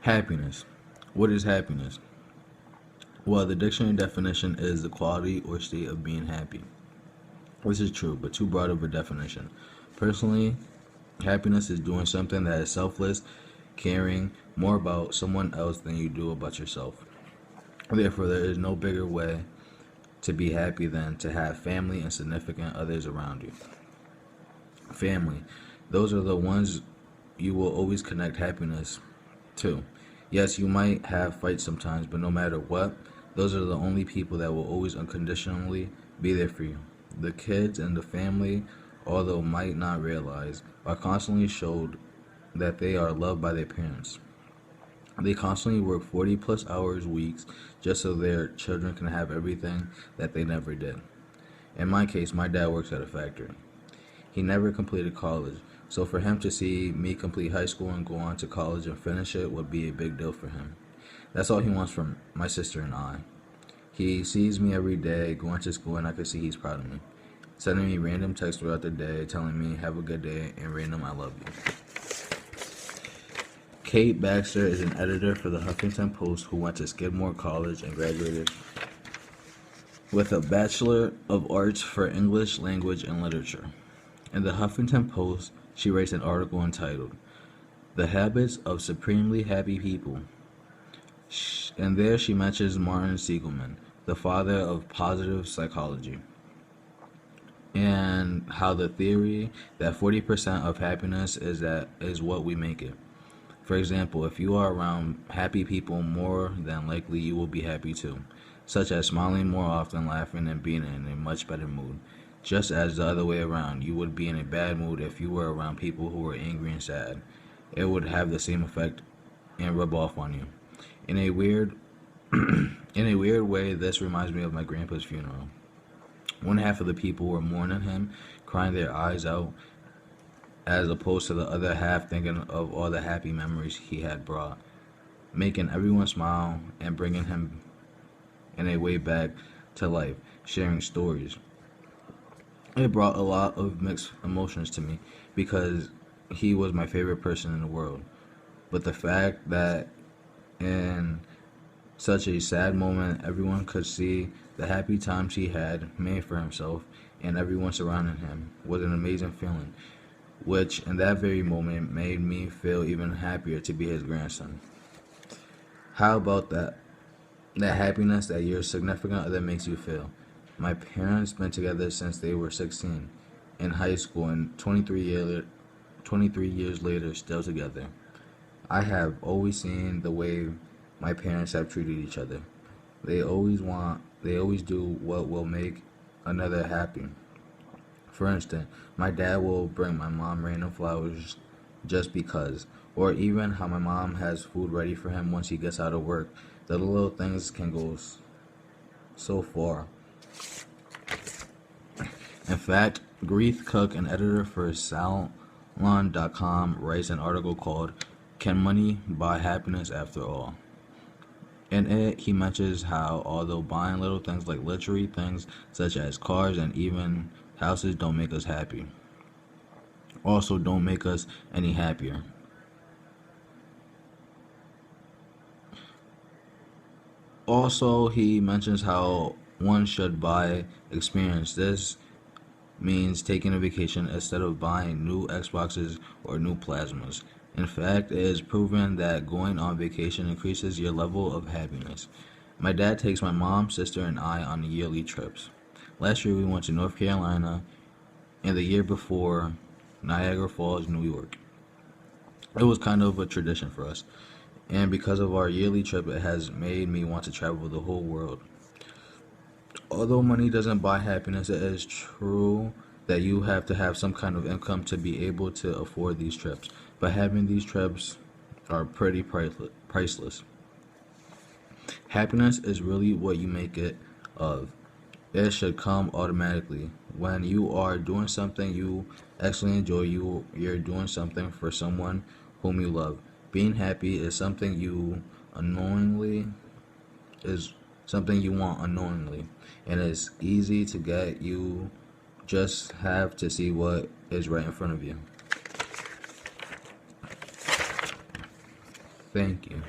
Happiness. What is happiness? Well, the dictionary definition is the quality or state of being happy. This is true, but too broad of a definition. Personally, happiness is doing something that is selfless, caring more about someone else than you do about yourself. Therefore, there is no bigger way to be happy than to have family and significant others around you. Family. Those are the ones you will always connect happiness to. Yes, you might have fights sometimes, but no matter what, those are the only people that will always unconditionally be there for you. The kids and the family, although might not realize, are constantly showed that they are loved by their parents. They constantly work 40 plus hours weeks just so their children can have everything that they never did. In my case, my dad works at a factory. He never completed college, so for him to see me complete high school and go on to college and finish it would be a big deal for him. That's all he wants from my sister and I. He sees me every day going to school and I can see he's proud of me. Sending me random texts throughout the day telling me have a good day and random I love you. Kate Baxter is an editor for the Huffington Post who went to Skidmore College and graduated with a Bachelor of Arts for English Language and Literature. In the Huffington Post, she writes an article entitled The Habits of Supremely Happy People. And there she mentions Martin Seligman, the father of positive psychology, and how the theory that 40% of happiness is what we make it. For example, if you are around happy people, more than likely you will be happy too, such as smiling more often, laughing, and being in a much better mood. Just as the other way around, you would be in a bad mood if you were around people who were angry and sad. It would have the same effect and rub off on you. In a weird way, this reminds me of my grandpa's funeral. One half of the people were mourning him, crying their eyes out, as opposed to the other half thinking of all the happy memories he had brought, making everyone smile and bringing him in a way back to life, sharing stories. It brought a lot of mixed emotions to me because he was my favorite person in the world. But the fact that in such a sad moment everyone could see the happy times he had made for himself and everyone surrounding him was an amazing feeling, which in that very moment made me feel even happier to be his grandson. How about that? That happiness that your significant other makes you feel. My parents been together since they were 16 in high school and 23 years later still together. I have always seen the way my parents have treated each other. They always do what will make another happy. For instance, my dad will bring my mom random flowers just because, or even how my mom has food ready for him once he gets out of work. The little things can go so far. In fact, Greeth Cook, an editor for Salon.com, writes an article called Can Money Buy Happiness After All? In it, he mentions how although buying little things like luxury things such as cars and even houses don't make us happy, also don't make us any happier. Also, he mentions how one should buy experience. This means taking a vacation instead of buying new Xboxes or new plasmas. In fact, it is proven that going on vacation increases your level of happiness. My dad takes my mom, sister, and I on yearly trips. Last year we went to North Carolina, and the year before, Niagara Falls, New York. It was kind of a tradition for us, and because of our yearly trip, it has made me want to travel the whole world. Although money doesn't buy happiness, it is true that you have to have some kind of income to be able to afford these trips. But having these trips are pretty priceless. Happiness is really what you make it of. It should come automatically. When you are doing something you actually enjoy, you're doing something for someone whom you love. Being happy is something you want unknowingly, and it's easy to get. You just have to see what is right in front of you. Thank you.